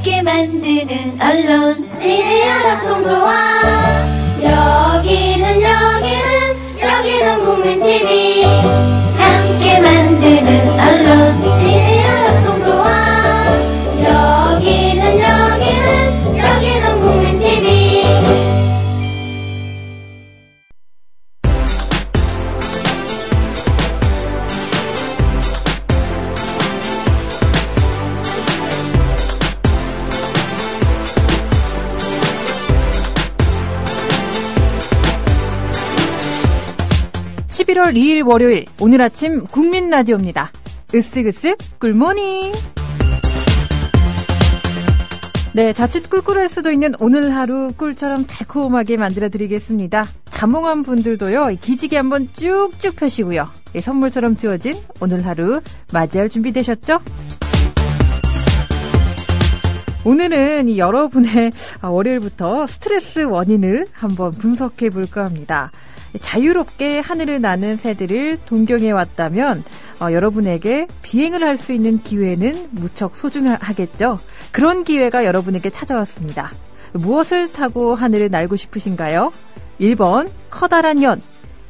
함께 만드는 언론 미디어 협동조합. 여기는 국민TV. 함께 만드는 언론 미디어 협동조합. 여기는 국민TV. (11월 2일) 월요일, 오늘 아침 국민 라디오입니다. 으쓱으쓱 꿀모닝. 네, 자칫 꿀꿀할 수도 있는 오늘 하루 꿀처럼 달콤하게 만들어드리겠습니다. 자몽한 분들도요, 기지개 한번 쭉쭉 펴시고요. 선물처럼 주어진 오늘 하루 맞이할 준비 되셨죠? 오늘은 여러분의 월요일부터 스트레스 원인을 한번 분석해 볼까 합니다. 자유롭게 하늘을 나는 새들을 동경해 왔다면 여러분에게 비행을 할 수 있는 기회는 무척 소중하겠죠. 그런 기회가 여러분에게 찾아왔습니다. 무엇을 타고 하늘을 날고 싶으신가요? 1번 커다란 연,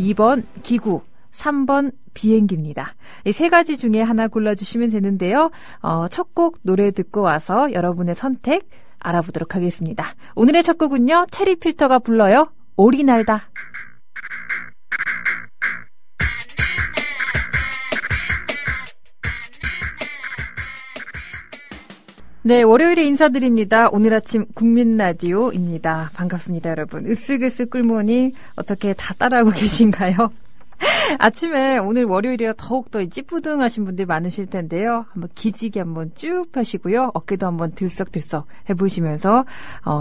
2번 기구, 3번 비행기입니다. 이 세 가지 중에 하나 골라주시면 되는데요. 첫 곡 노래 듣고 와서 여러분의 선택 알아보도록 하겠습니다. 오늘의 첫 곡은요, 체리필터가 불러요. 오리 날다. 네, 월요일에 인사드립니다. 오늘 아침 국민 라디오입니다. 반갑습니다, 여러분. 으쓱으쓱 꿀모닝 어떻게 다 따라하고 계신가요? 아침에 오늘 월요일이라 더욱더 찌뿌둥하신 분들 많으실 텐데요. 한번 기지개 한번 쭉 펴시고요. 어깨도 한번 들썩들썩 해보시면서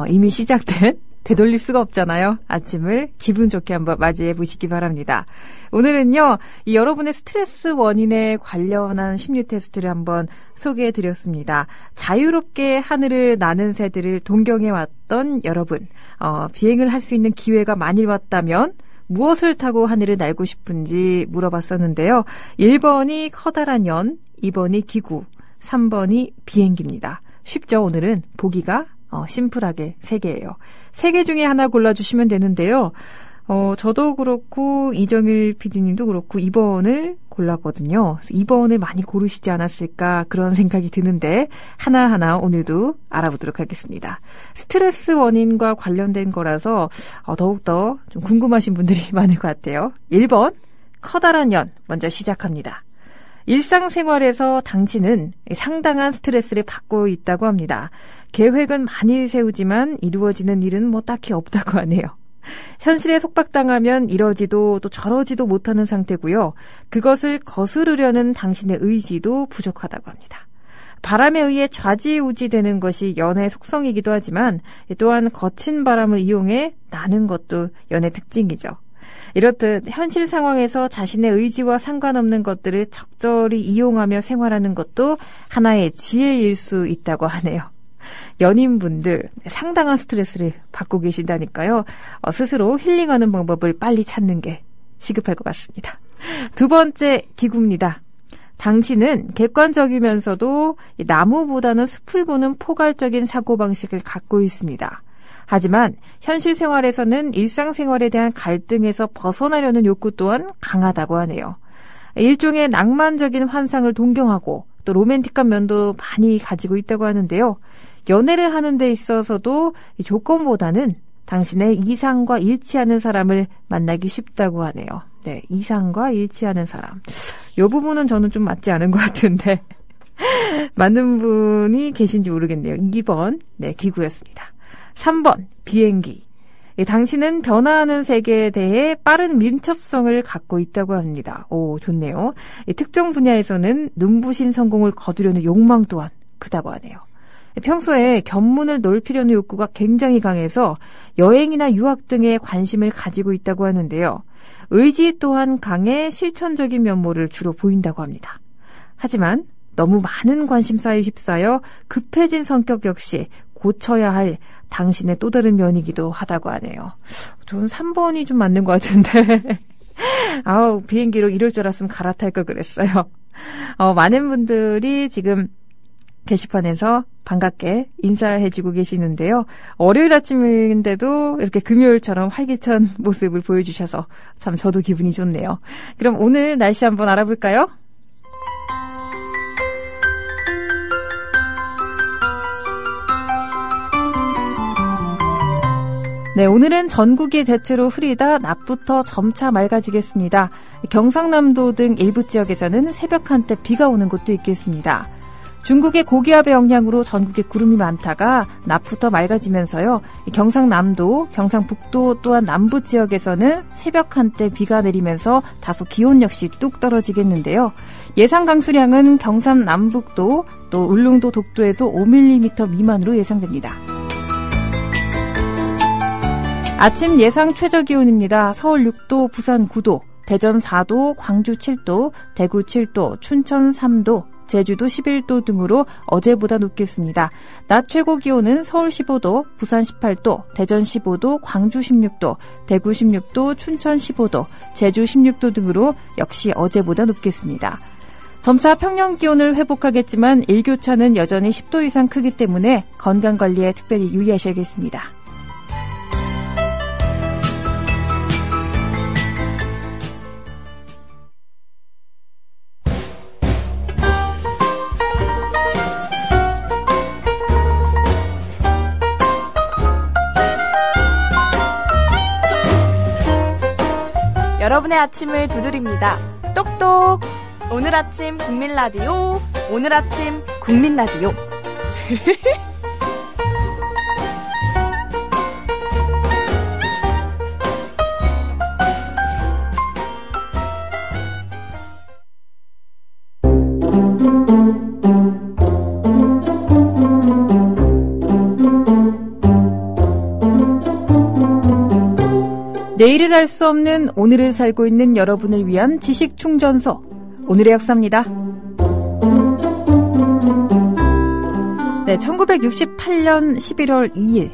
이미 시작된 되돌릴 수가 없잖아요. 아침을 기분 좋게 한번 맞이해 보시기 바랍니다. 오늘은요, 여러분의 스트레스 원인에 관련한 심리 테스트를 한번 소개해 드렸습니다. 자유롭게 하늘을 나는 새들을 동경해 왔던 여러분, 비행을 할 수 있는 기회가 만일 왔다면 무엇을 타고 하늘을 날고 싶은지 물어봤었는데요. 1번이 커다란 연, 2번이 기구, 3번이 비행기입니다. 쉽죠? 오늘은 보기가 심플하게 3개예요. 3개 중에 하나 골라주시면 되는데요. 저도 그렇고 이정일 PD님도 그렇고 2번을 골랐거든요. 2번을 많이 고르시지 않았을까 그런 생각이 드는데 하나하나 오늘도 알아보도록 하겠습니다. 스트레스 원인과 관련된 거라서 더욱더 좀 궁금하신 분들이 많을 것 같아요. 1번 커다란 연 먼저 시작합니다. 일상생활에서 당신은 상당한 스트레스를 받고 있다고 합니다. 계획은 많이 세우지만 이루어지는 일은 딱히 없다고 하네요. 현실에 속박당하면 이러지도 또 저러지도 못하는 상태고요. 그것을 거스르려는 당신의 의지도 부족하다고 합니다. 바람에 의해 좌지우지되는 것이 연의 속성이기도 하지만 또한 거친 바람을 이용해 나는 것도 연의 특징이죠. 이렇듯 현실 상황에서 자신의 의지와 상관없는 것들을 적절히 이용하며 생활하는 것도 하나의 지혜일 수 있다고 하네요. 연인분들 상당한 스트레스를 받고 계신다니까요. 스스로 힐링하는 방법을 빨리 찾는 게 시급할 것 같습니다. 두 번째 기구입니다. 당신은 객관적이면서도 나무보다는 숲을 보는 포괄적인 사고방식을 갖고 있습니다. 하지만 현실 생활에서는 일상생활에 대한 갈등에서 벗어나려는 욕구 또한 강하다고 하네요. 일종의 낭만적인 환상을 동경하고 또 로맨틱한 면도 많이 가지고 있다고 하는데요. 연애를 하는 데 있어서도 이 조건보다는 당신의 이상과 일치하는 사람을 만나기 쉽다고 하네요. 네, 이상과 일치하는 사람. 이 부분은 저는 좀 맞지 않은 것 같은데 맞는 분이 계신지 모르겠네요. 2번 네, 기구였습니다. 3번 비행기. 당신은 변화하는 세계에 대해 빠른 민첩성을 갖고 있다고 합니다. 오, 좋네요. 특정 분야에서는 눈부신 성공을 거두려는 욕망 또한 크다고 하네요. 평소에 견문을 넓히려는 욕구가 굉장히 강해서 여행이나 유학 등에 관심을 가지고 있다고 하는데요. 의지 또한 강해 실천적인 면모를 주로 보인다고 합니다. 하지만 너무 많은 관심사에 휩싸여 급해진 성격 역시 고쳐야 할 당신의 또 다른 면이기도 하다고 하네요. 저는 3번이 좀 맞는 것 같은데 비행기로 이럴 줄 알았으면 갈아탈 걸 그랬어요. 많은 분들이 지금 게시판에서 반갑게 인사해주고 계시는데요. 월요일 아침인데도 이렇게 금요일처럼 활기찬 모습을 보여주셔서 참 저도 기분이 좋네요. 그럼 오늘 날씨 한번 알아볼까요? 네, 오늘은 전국이 대체로 흐리다 낮부터 점차 맑아지겠습니다. 경상남도 등 일부 지역에서는 새벽 한때 비가 오는 곳도 있겠습니다. 중국의 고기압의 영향으로 전국에 구름이 많다가 낮부터 맑아지면서요. 경상남도, 경상북도 또한 남부 지역에서는 새벽 한때 비가 내리면서 다소 기온 역시 뚝 떨어지겠는데요. 예상 강수량은 경산 남북도 또 울릉도 독도에서 5mm 미만으로 예상됩니다. 아침 예상 최저기온입니다. 서울 6도, 부산 9도, 대전 4도, 광주 7도, 대구 7도, 춘천 3도, 제주도 11도 등으로 어제보다 높겠습니다. 낮 최고기온은 서울 15도, 부산 18도, 대전 15도, 광주 16도, 대구 16도, 춘천 15도, 제주 16도 등으로 역시 어제보다 높겠습니다. 점차 평년 기온을 회복하겠지만 일교차는 여전히 10도 이상 크기 때문에 건강관리에 특별히 유의하셔야겠습니다. 여러분의 아침을 두드립니다. 똑똑! 오늘 아침 국민라디오, 오늘 아침 국민라디오. 내일을 알 수 없는 오늘을 살고 있는 여러분을 위한 지식 충전소. 오늘의 역사입니다. 네, 1968년 11월 2일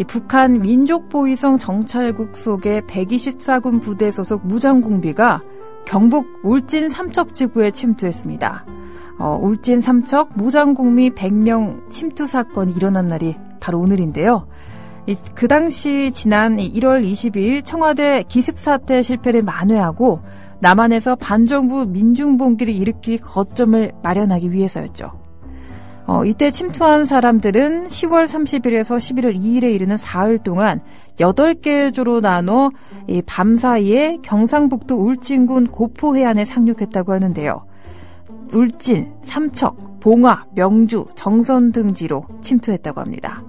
북한 민족보위성 정찰국 속의 124군 부대 소속 무장공비가 경북 울진 삼척지구에 침투했습니다. 울진 삼척 무장공비 100명 침투 사건이 일어난 날이 바로 오늘인데요. 그 당시 지난 1월 22일 청와대 기습사태 실패를 만회하고 남한에서 반정부 민중봉기를 일으킬 거점을 마련하기 위해서였죠. 이때 침투한 사람들은 10월 30일에서 11월 2일에 이르는 사흘 동안 8개 조로 나눠 밤 사이에 경상북도 울진군 고포 해안에 상륙했다고 하는데요. 울진, 삼척, 봉화, 명주, 정선 등지로 침투했다고 합니다.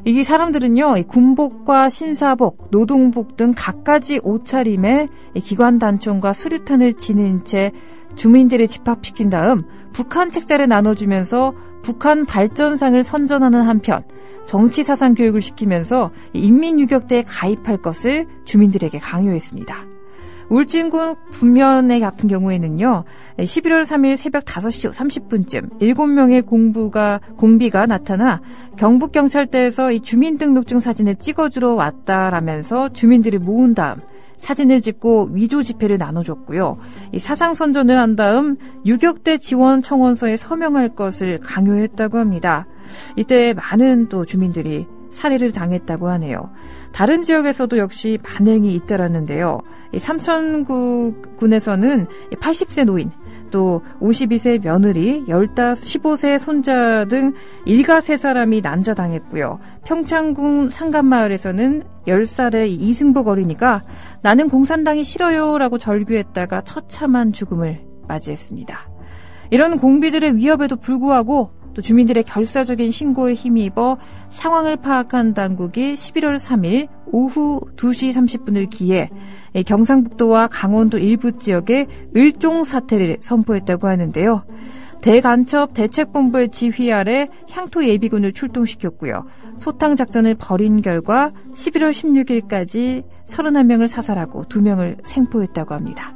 이 사람들은요, 군복과 신사복, 노동복 등 갖가지 옷차림에 기관단총과 수류탄을 지닌 채 주민들을 집합시킨 다음 북한 책자를 나눠주면서 북한 발전상을 선전하는 한편 정치사상 교육을 시키면서 인민유격대에 가입할 것을 주민들에게 강요했습니다. 울진군 분면의 같은 경우에는요, 11월 3일 새벽 5시 30분쯤 7명의 공비가 나타나 경북경찰대에서 이 주민등록증 사진을 찍어주러 왔다라면서 주민들을 모은 다음 사진을 찍고 위조 지폐를 나눠줬고요. 이 사상 선전을 한 다음 유격대 지원 청원서에 서명할 것을 강요했다고 합니다. 이때 많은 또 주민들이 살해를 당했다고 하네요. 다른 지역에서도 역시 만행이 잇따랐는데요. 삼천군에서는 80세 노인, 또 52세 며느리, 15세 손자 등 일가 3사람이 난자당했고요. 평창군 상간마을에서는 10살의 이승복 어린이가 나는 공산당이 싫어요 라고 절규했다가 처참한 죽음을 맞이했습니다. 이런 공비들의 위협에도 불구하고 또 주민들의 결사적인 신고에 힘입어 상황을 파악한 당국이 11월 3일 오후 2시 30분을 기해 경상북도와 강원도 일부 지역에 을종 사태를 선포했다고 하는데요. 대간첩 대책본부의 지휘 아래 향토 예비군을 출동시켰고요. 소탕작전을 벌인 결과 11월 16일까지 31명을 사살하고 2명을 생포했다고 합니다.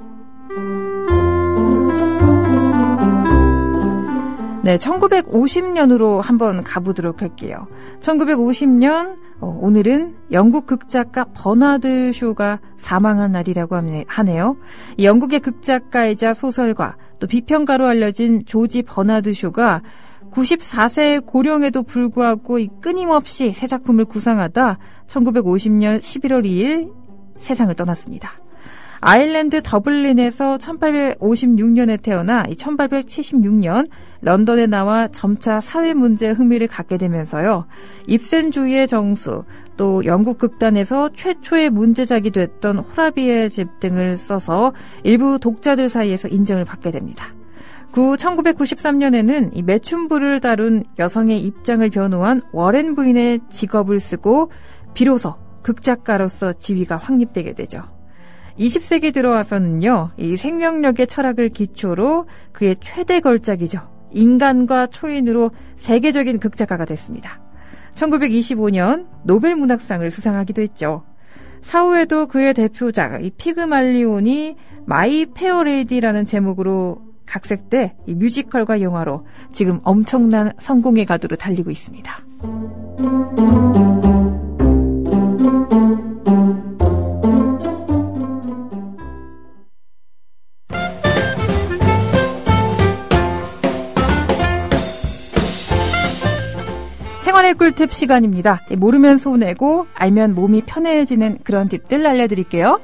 네, 1950년으로 한번 가보도록 할게요. 1950년, 오늘은 영국 극작가 버나드 쇼가 사망한 날이라고 하네요. 영국의 극작가이자 소설가, 또 비평가로 알려진 조지 버나드 쇼가 94세 고령에도 불구하고 끊임없이 새 작품을 구상하다 1950년 11월 2일 세상을 떠났습니다. 아일랜드 더블린에서 1856년에 태어나 1876년 런던에 나와 점차 사회 문제에 흥미를 갖게 되면서요. 입센주의의 정수, 또 영국 극단에서 최초의 문제작이 됐던 호라비의 집 등을 써서 일부 독자들 사이에서 인정을 받게 됩니다. 1993년에는 이 매춘부를 다룬 여성의 입장을 변호한 워렌 부인의 직업을 쓰고 비로소 극작가로서 지위가 확립되게 되죠. 20세기 들어와서는요, 이 생명력의 철학을 기초로 그의 최대 걸작이죠. 인간과 초인으로 세계적인 극작가가 됐습니다. 1925년 노벨 문학상을 수상하기도 했죠. 사후에도 그의 대표작 이 피그말리온이 마이 페어레이디라는 제목으로 각색돼 이 뮤지컬과 영화로 지금 엄청난 성공의 가도로 달리고 있습니다. 생활의 꿀팁 시간입니다. 모르면 손해고 알면 몸이 편해지는 그런 팁들 알려드릴게요.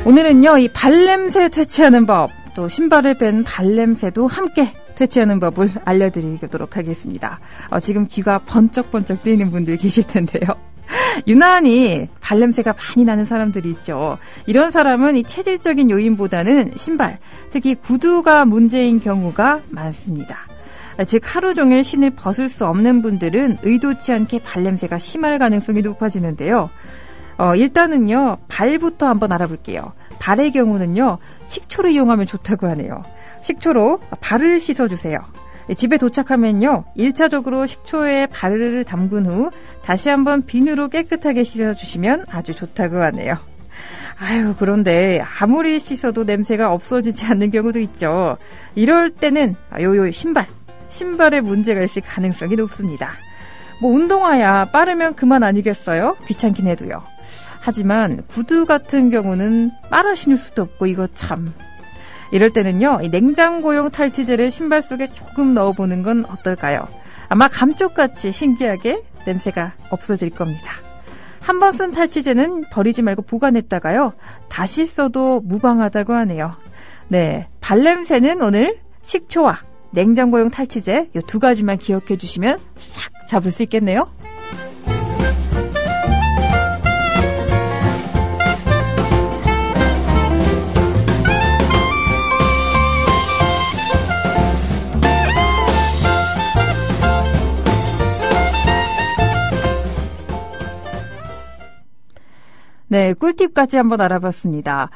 오늘은요, 이 발냄새 퇴치하는 법, 또 신발을 뺀 발냄새도 함께 퇴치하는 법을 알려드리도록 하겠습니다. 지금 귀가 번쩍번쩍 뜨이는 분들 계실 텐데요. 유난히 발냄새가 많이 나는 사람들이 있죠. 이런 사람은 이 체질적인 요인보다는 신발, 특히 구두가 문제인 경우가 많습니다. 즉 하루 종일 신을 벗을 수 없는 분들은 의도치 않게 발냄새가 심할 가능성이 높아지는데요. 일단은요, 발부터 한번 알아볼게요. 발의 경우는요, 식초를 이용하면 좋다고 하네요. 식초로 발을 씻어주세요. 집에 도착하면요, 1차적으로 식초에 발을 담근 후 다시 한번 비누로 깨끗하게 씻어주시면 아주 좋다고 하네요. 아유, 그런데 아무리 씻어도 냄새가 없어지지 않는 경우도 있죠. 이럴 때는 요 신발에 문제가 있을 가능성이 높습니다. 운동화야 빠르면 그만 아니겠어요? 귀찮긴 해도요. 하지만 구두 같은 경우는 빨아 신을 수도 없고 이거 참. 이럴 때는요, 이 냉장고용 탈취제를 신발 속에 조금 넣어보는 건 어떨까요? 아마 감쪽같이 신기하게 냄새가 없어질 겁니다. 한 번 쓴 탈취제는 버리지 말고 보관했다가요, 다시 써도 무방하다고 하네요. 네, 발냄새는 오늘 식초와 냉장고용 탈취제 이 두 가지만 기억해 주시면 싹 잡을 수 있겠네요. 네, 꿀팁까지 한번 알아봤습니다.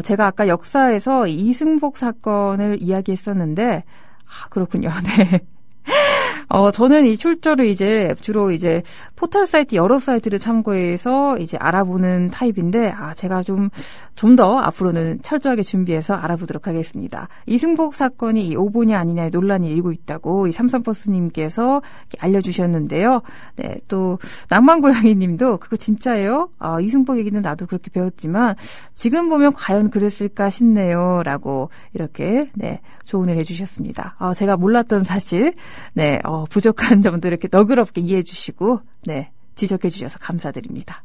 제가 아까 역사에서 이승복 사건을 이야기했었는데, 그렇군요. 네. 저는 이 출처를 주로 포털 사이트 여러 사이트를 참고해서 알아보는 타입인데, 제가 좀 더 앞으로는 철저하게 준비해서 알아보도록 하겠습니다. 이승복 사건이 이 오보냐 아니냐의 논란이 일고 있다고 이 삼선버스님께서 알려주셨는데요. 네, 또 낭만고양이님도 그거 진짜예요? 이승복 얘기는 나도 그렇게 배웠지만 지금 보면 과연 그랬을까 싶네요.라고 이렇게 조언을 해주셨습니다. 제가 몰랐던 사실, 부족한 점도 이렇게 너그럽게 이해해주시고, 지적해주셔서 감사드립니다.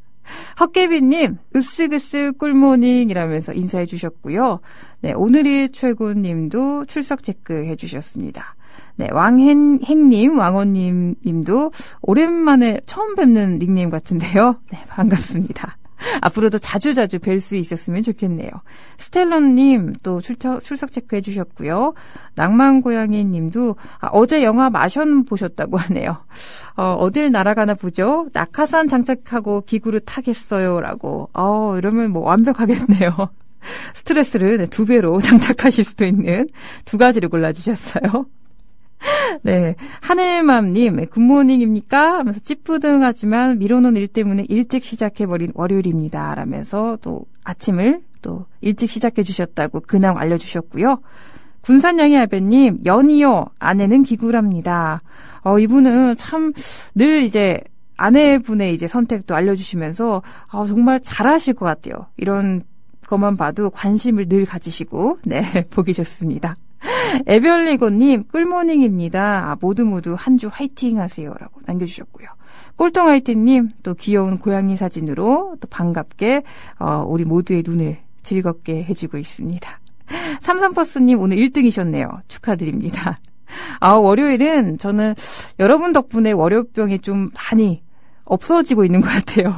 헛개비님, 으쓱으쓱 꿀모닝이라면서 인사해주셨고요. 오늘이 최고님도 출석 체크해주셨습니다. 왕행님, 왕원님 님도 오랜만에 처음 뵙는 닉네임 같은데요. 반갑습니다. 앞으로도 자주자주 뵐 수 있었으면 좋겠네요. 스텔런님 또 출석 체크해 주셨고요. 낭만고양이 님도 어제 영화 마션 보셨다고 하네요. 어딜 날아가나 보죠. 낙하산 장착하고 기구를 타겠어요. 라고. 이러면 완벽하겠네요. 스트레스를 2배로 장착하실 수도 있는 2가지를 골라주셨어요. 네, 하늘맘님 굿모닝입니까? 하면서 찌뿌둥하지만 미뤄놓은 일 때문에 일찍 시작해버린 월요일입니다. 라면서 또 아침을 또 일찍 시작해주셨다고 근황 알려주셨고요. 군산양이 아베님, 연이요. 아내는 기구랍니다. 이분은 참 늘 아내분의 선택도 알려주시면서 정말 잘하실 것 같아요. 이런 그것만 봐도 관심을 늘 가지시고 네, 보기 좋습니다. 에별리고님 꿀모닝입니다. 모두 한 주 화이팅 하세요라고 남겨주셨고요. 꼴통화이팅님 또 귀여운 고양이 사진으로 또 반갑게 우리 모두의 눈을 즐겁게 해주고 있습니다. 삼삼버스님 오늘 1등이셨네요. 축하드립니다. 월요일은 저는 여러분 덕분에 월요병이 좀 많이 없어지고 있는 것 같아요.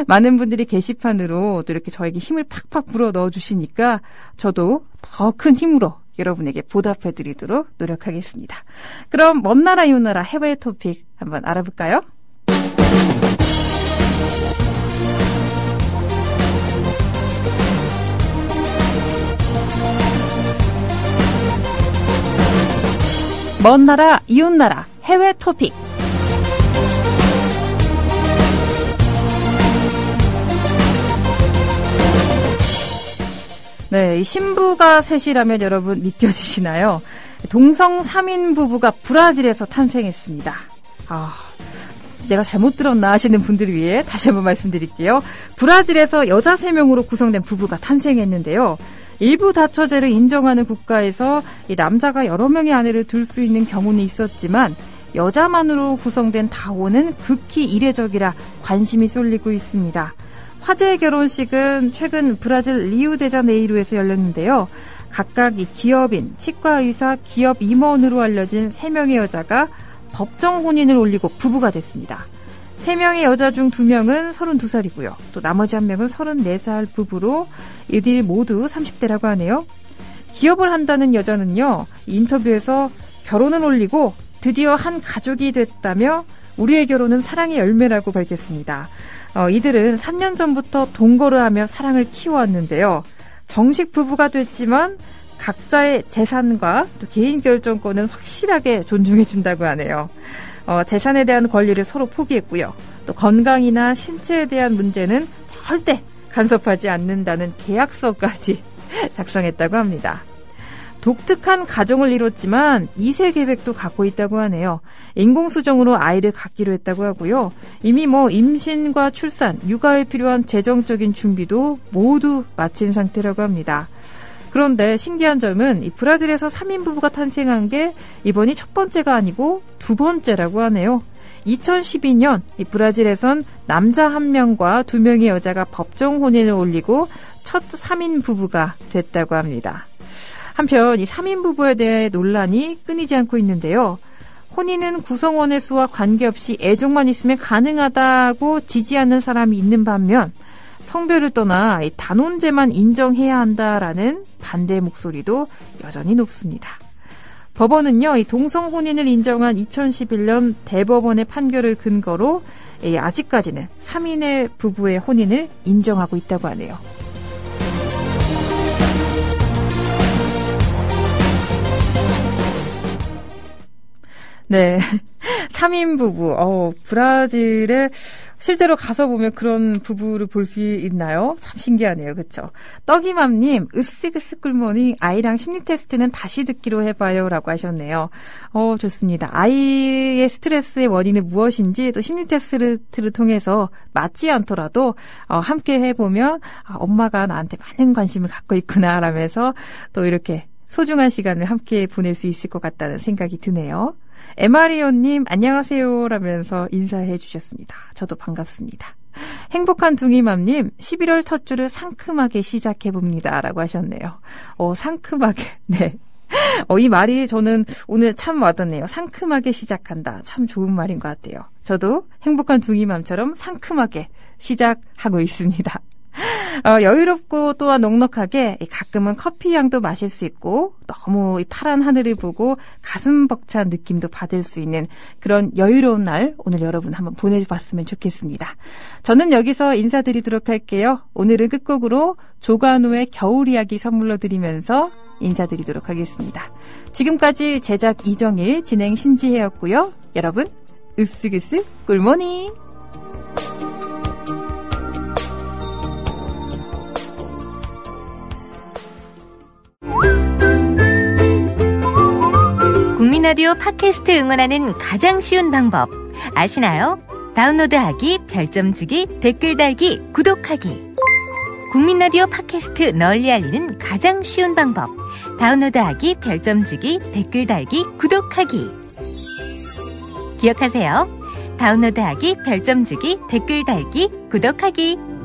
많은 분들이 게시판으로 또 이렇게 저에게 힘을 팍팍 불어 넣어주시니까 저도 더 큰 힘으로 여러분에게 보답해드리도록 노력하겠습니다. 그럼 먼 나라 이 나라 해외 토픽 한번 알아볼까요? 먼 나라 이웃 나라 해외 토픽. 네, 신부가 셋이라면 여러분 믿겨지시나요? 동성 3인 부부가 브라질에서 탄생했습니다. 내가 잘못 들었나 하시는 분들을 위해 다시 한번 말씀드릴게요. 브라질에서 여자 3명으로 구성된 부부가 탄생했는데요. 일부 다처제를 인정하는 국가에서 이 남자가 여러 명의 아내를 둘 수 있는 경우는 있었지만 여자만으로 구성된 다혼은 극히 이례적이라 관심이 쏠리고 있습니다. 화제의 결혼식은 최근 브라질 리우데자네이루에서 열렸는데요. 각각 이 기업인, 치과의사, 기업 임원으로 알려진 3명의 여자가 법정 혼인을 올리고 부부가 됐습니다. 3명의 여자 중 2명은 32살이고요. 또 나머지 1명은 34살 부부로 이들 모두 30대라고 하네요. 기업을 한다는 여자는요. 인터뷰에서 결혼을 올리고 드디어 한 가족이 됐다며 우리의 결혼은 사랑의 열매라고 밝혔습니다. 이들은 3년 전부터 동거를 하며 사랑을 키워왔는데요. 정식 부부가 됐지만 각자의 재산과 또 개인 결정권은 확실하게 존중해준다고 하네요. 재산에 대한 권리를 서로 포기했고요. 또 건강이나 신체에 대한 문제는 절대 간섭하지 않는다는 계약서까지 작성했다고 합니다. 독특한 가정을 이뤘지만 2세 계획도 갖고 있다고 하네요. 인공수정으로 아이를 갖기로 했다고 하고요. 이미 임신과 출산, 육아에 필요한 재정적인 준비도 모두 마친 상태라고 합니다. 그런데 신기한 점은 이 브라질에서 3인 부부가 탄생한 게 이번이 첫 번째가 아니고 두 번째라고 하네요. 2012년 이 브라질에선 남자 1명과 2명의 여자가 법정 혼인을 올리고 첫 3인 부부가 됐다고 합니다. 한편 이 3인 부부에 대해 논란이 끊이지 않고 있는데요. 혼인은 구성원의 수와 관계없이 애정만 있으면 가능하다고 지지하는 사람이 있는 반면 성별을 떠나 이 단혼제만 인정해야 한다라는 반대 목소리도 여전히 높습니다. 법원은요, 이 동성 혼인을 인정한 2011년 대법원의 판결을 근거로 아직까지는 3인의 부부의 혼인을 인정하고 있다고 하네요. 네. 3인 부부. 브라질에 실제로 가서 보면 그런 부부를 볼 수 있나요? 참 신기하네요. 그렇죠? 떡이맘님, 으쓱으쓱 꿀모닝 아이랑 심리 테스트는 다시 듣기로 해봐요. 라고 하셨네요. 좋습니다. 아이의 스트레스의 원인은 무엇인지 또 심리 테스트를 통해서 맞지 않더라도 함께 해보면 엄마가 나한테 많은 관심을 갖고 있구나 라면서 또 이렇게 소중한 시간을 함께 보낼 수 있을 것 같다는 생각이 드네요. 에마리오님 안녕하세요 라면서 인사해 주셨습니다. 저도 반갑습니다. 행복한 둥이맘님 11월 첫 주를 상큼하게 시작해봅니다 라고 하셨네요. 상큼하게 네. 이 말이 저는 오늘 참 와닿네요. 상큼하게 시작한다. 참 좋은 말인 것 같아요. 저도 행복한 둥이맘처럼 상큼하게 시작하고 있습니다. 여유롭고 또한 넉넉하게 가끔은 커피 향도 마실 수 있고 너무 파란 하늘을 보고 가슴 벅찬 느낌도 받을 수 있는 그런 여유로운 날 오늘 여러분 한번 보내봤으면 좋겠습니다. 저는 여기서 인사드리도록 할게요. 오늘은 끝곡으로 조관우의 겨울 이야기 선물로 드리면서 인사드리도록 하겠습니다. 지금까지 제작 이정일, 진행 신지혜였고요. 여러분 으쓱으쓱 굿모닝. 국민라디오 팟캐스트 응원하는 가장 쉬운 방법 아시나요? 다운로드하기, 별점 주기, 댓글 달기, 구독하기. 국민 라디오 팟캐스트 널리 알리는 가장 쉬운 방법. 다운로드하기, 별점 주기, 댓글 달기, 구독하기. 기억하세요. 다운로드하기, 별점 주기, 댓글 달기, 구독하기.